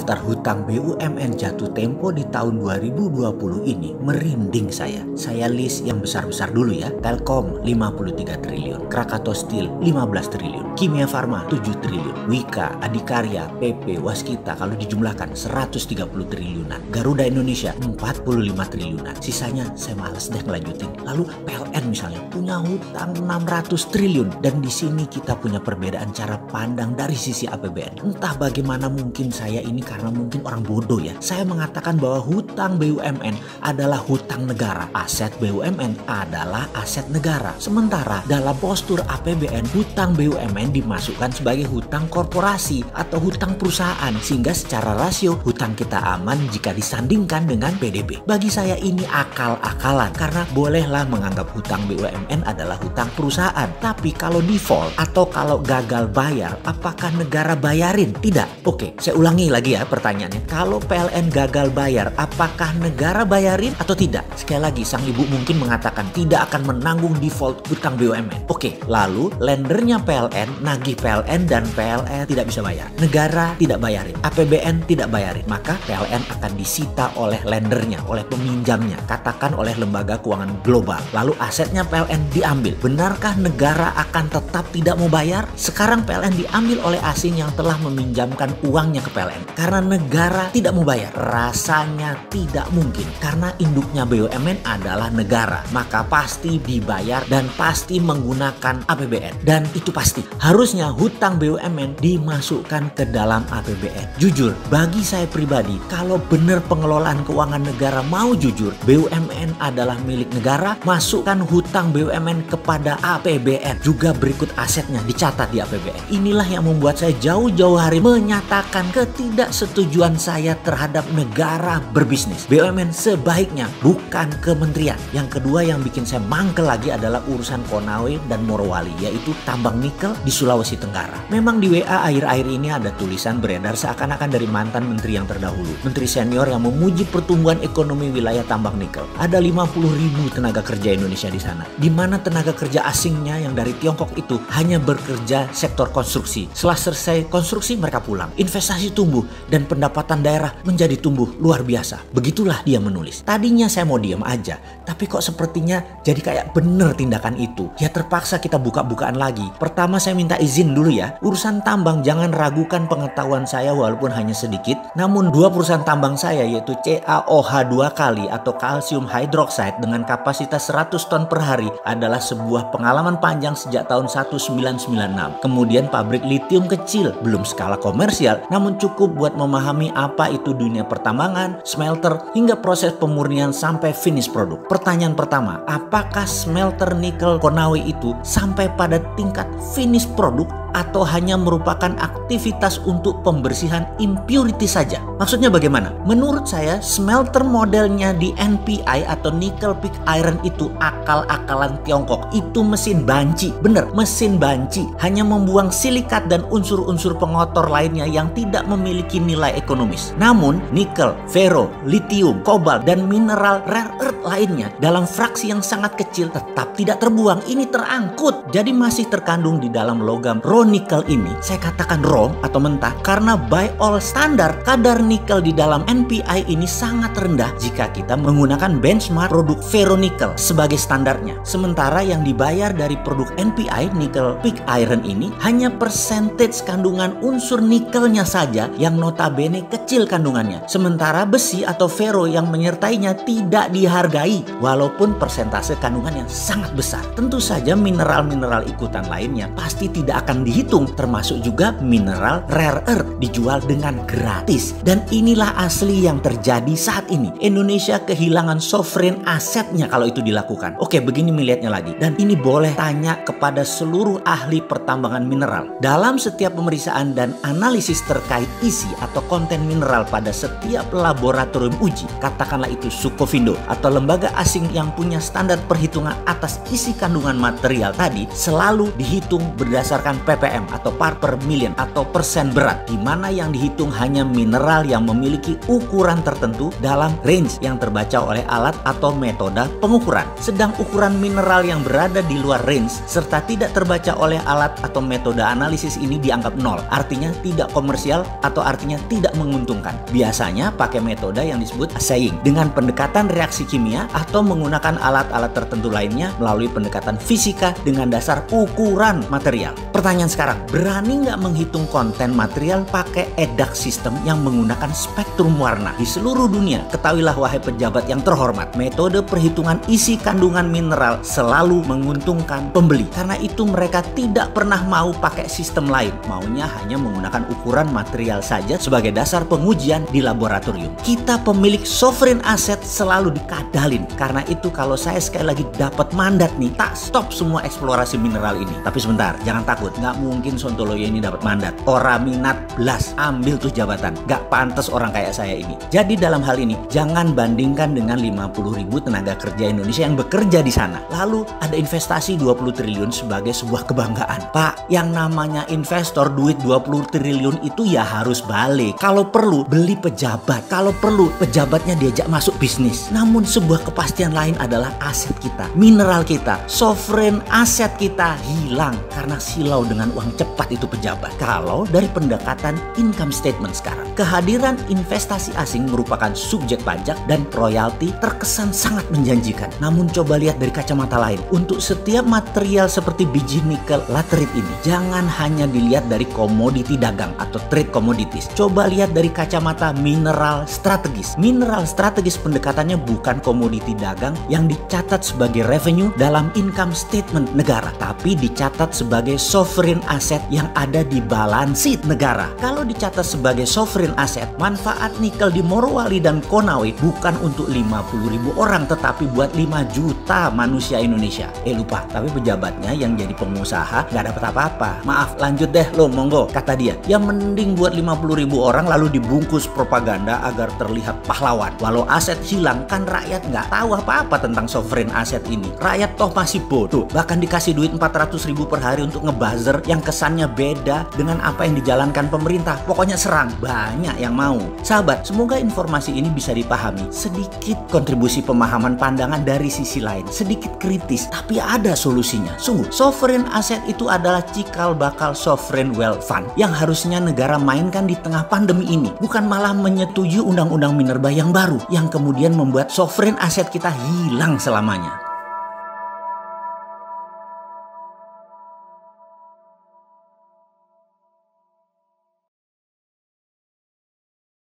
daftar hutang BUMN jatuh tempo di tahun 2020 ini merinding saya. Saya list yang besar-besar dulu ya. Telkom 53 triliun, Krakatau Steel 15 triliun, Kimia Farma 7 triliun, Wika, Adikarya, PP, Waskita kalau dijumlahkan 130 triliunan, Garuda Indonesia 45 triliunan. Sisanya saya males deh ngelanjutin. Lalu PLN misalnya punya hutang 600 triliun dan di sini kita punya perbedaan cara pandang dari sisi APBN. Entah bagaimana mungkin saya ini karena mungkin orang bodoh ya. Saya mengatakan bahwa hutang BUMN adalah hutang negara. Aset BUMN adalah aset negara. Sementara dalam postur APBN, hutang BUMN dimasukkan sebagai hutang korporasi atau hutang perusahaan. Sehingga secara rasio hutang kita aman jika disandingkan dengan PDB. Bagi saya ini akal-akalan karena bolehlah menganggap hutang BUMN adalah hutang perusahaan. Tapi kalau default atau kalau gagal bayar, apakah negara bayarin? Tidak. Oke, saya ulangi lagi ya pertanyaannya. Kalau PLN gagal bayar, apakah negara bayarin atau tidak? Sekali lagi, sang ibu mungkin mengatakan tidak akan menanggung default hutang BUMN. Oke, lalu lendernya PLN, nagih PLN dan PLN tidak bisa bayar. Negara tidak bayarin, APBN tidak bayarin. Maka PLN akan disita oleh lendernya, oleh peminjamnya. Katakan oleh lembaga keuangan global. Lalu asetnya PLN diambil. Benarkah negara akan tetap tidak mau bayar? Sekarang PLN diambil oleh asing yang telah meminjamkan uangnya ke PLN. Karena negara tidak mau bayar. Rasanya tidak mungkin. Karena induknya BUMN adalah negara. Maka pasti dibayar dan pasti menggunakan APBN. Dan itu pasti. Harusnya hutang BUMN dimasukkan ke dalam APBN. Jujur, bagi saya pribadi, kalau benar pengelolaan keuangan negara mau jujur, BUMN adalah milik negara, masukkan hutang BUMN kepada APBN. Juga berikut asetnya dicatat di APBN. Inilah yang membuat saya jauh-jauh hari menyatakan ketidaksetujuan saya terhadap negara berbisnis. BUMN sebaiknya bukan kementerian. Yang kedua yang bikin saya mangkel lagi adalah urusan Konawe dan Morowali, yaitu tambang nikel di Sulawesi Tenggara. Memang di WA akhir-akhir ini ada tulisan beredar seakan-akan dari mantan menteri yang terdahulu. Menteri senior yang memuji pertumbuhan ekonomi wilayah tambang nikel. Ada 50.000 tenaga kerja Indonesia di sana. Di mana tenaga kerja asingnya yang dari Tiongkok itu hanya bekerja sektor konstruksi. Setelah selesai konstruksi mereka pulang. Investasi tumbuh dan pendapatan daerah menjadi tumbuh luar biasa. Begitulah dia menulis. Tadinya saya mau diam aja, tapi kok sepertinya jadi kayak bener tindakan itu. Ya terpaksa kita buka-bukaan lagi. Pertama saya minta izin dulu ya. Urusan tambang jangan ragukan pengetahuan saya walaupun hanya sedikit. Namun dua perusahaan tambang saya yaitu CaOH 2 kali atau kalsium hydroxide dengan kapasitas 100 ton per hari adalah sebuah pengalaman panjang sejak tahun 1996. Kemudian pabrik litium kecil, belum skala komersial, namun cukup buat memahami apa itu dunia pertambangan, smelter, hingga proses pemurnian sampai finish produk. Pertanyaan pertama, apakah smelter nikel Konawe itu sampai pada tingkat finish produk atau hanya merupakan aktivitas untuk pembersihan impurity saja? Maksudnya bagaimana? Menurut saya smelter modelnya di NPI atau nickel pig iron itu akal-akalan Tiongkok. Itu mesin banci. Bener, mesin banci. Hanya membuang silikat dan unsur-unsur pengotor lainnya yang tidak memiliki nilai ekonomis. Namun nikel, fero, lithium, kobalt, dan mineral rare earth lainnya dalam fraksi yang sangat kecil tetap tidak terbuang. Ini terangkut. Jadi masih terkandung di dalam logam nikel ini. Saya katakan raw atau mentah karena by all standar kadar nikel di dalam NPI ini sangat rendah jika kita menggunakan benchmark produk ferronikel sebagai standarnya. Sementara yang dibayar dari produk NPI nickel pig iron ini hanya percentage kandungan unsur nikelnya saja yang notabene kecil kandungannya. Sementara besi atau ferro yang menyertainya tidak dihargai walaupun persentase kandungannya sangat besar. Tentu saja mineral-mineral ikutan lainnya pasti tidak akan dihitung, termasuk juga mineral rare earth dijual dengan gratis. Dan inilah asli yang terjadi saat ini. Indonesia kehilangan sovereign asetnya kalau itu dilakukan. Oke, begini melihatnya lagi. Dan ini boleh tanya kepada seluruh ahli pertambangan mineral. Dalam setiap pemeriksaan dan analisis terkait isi atau konten mineral pada setiap laboratorium uji, katakanlah itu Sukovindo atau lembaga asing yang punya standar perhitungan atas isi kandungan material tadi, selalu dihitung berdasarkan ppm atau part per million atau persen berat, di mana yang dihitung hanya mineral yang memiliki ukuran tertentu dalam range yang terbaca oleh alat atau metode pengukuran. Sedang ukuran mineral yang berada di luar range serta tidak terbaca oleh alat atau metode analisis ini dianggap nol, artinya tidak komersial atau artinya hasilnya tidak menguntungkan. Biasanya pakai metode yang disebut assaying dengan pendekatan reaksi kimia atau menggunakan alat-alat tertentu lainnya melalui pendekatan fisika dengan dasar ukuran material. Pertanyaan sekarang, berani nggak menghitung konten material pakai EDAX sistem yang menggunakan spektrum warna? Di seluruh dunia, ketahuilah wahai pejabat yang terhormat, metode perhitungan isi kandungan mineral selalu menguntungkan pembeli. Karena itu mereka tidak pernah mau pakai sistem lain, maunya hanya menggunakan ukuran material saja sebagai dasar pengujian di laboratorium. Kita pemilik sovereign asset selalu dikadalin. Karena itu kalau saya sekali lagi dapat mandat nih, tak stop semua eksplorasi mineral ini. Tapi sebentar, jangan takut, nggak mungkin Sontoloyo ini dapat mandat. Orang minat belas, ambil tuh jabatan. Nggak pantas orang kayak saya ini. Jadi dalam hal ini, jangan bandingkan dengan 50.000 tenaga kerja Indonesia yang bekerja di sana. Lalu ada investasi 20 triliun sebagai sebuah kebanggaan. Pak, yang namanya investor duit 20 triliun itu ya harus balik. Kalau perlu beli pejabat, kalau perlu pejabatnya diajak masuk bisnis. Namun sebuah kepastian lain adalah aset kita, mineral kita, sovereign aset kita hilang karena silau dengan uang cepat itu pejabat. Kalau dari pendekatan income statement sekarang, kehadiran investasi asing merupakan subjek pajak dan royalti terkesan sangat menjanjikan. Namun coba lihat dari kacamata lain. Untuk setiap material seperti biji nikel laterite ini, jangan hanya dilihat dari komoditi dagang atau trade commodities. Coba lihat dari kacamata mineral strategis. Mineral strategis pendekatannya bukan komoditi dagang yang dicatat sebagai revenue dalam income statement negara, tapi dicatat sebagai sovereign asset yang ada di balance sheet negara. Kalau dicatat sebagai sovereign asset, manfaat nikel di Morowali dan Konawe bukan untuk 50.000 orang, tetapi buat 5 juta manusia Indonesia. Lupa, tapi pejabatnya yang jadi pengusaha nggak dapat apa-apa. Maaf, lanjut deh lo, monggo. Kata dia, ya mending buat 50.000 orang lalu dibungkus propaganda agar terlihat pahlawan. Walau aset hilang, kan rakyat nggak tahu apa-apa tentang sovereign asset ini. Rakyat toh masih bodoh. Bahkan dikasih duit 400.000 per hari untuk ngebuzzer yang kesannya beda dengan apa yang dijalankan pemerintah. Pokoknya serang, banyak yang mau. Sahabat, semoga informasi ini bisa dipahami. Sedikit kontribusi pemahaman pandangan dari sisi lain, sedikit kritis, tapi ada solusinya. Sungguh, sovereign asset itu adalah cikal bakal sovereign wealth fund yang harusnya negara mainkan di tengah pandemi ini, bukan malah menyetujui undang-undang minerba yang baru yang kemudian membuat sovereign asset kita hilang selamanya.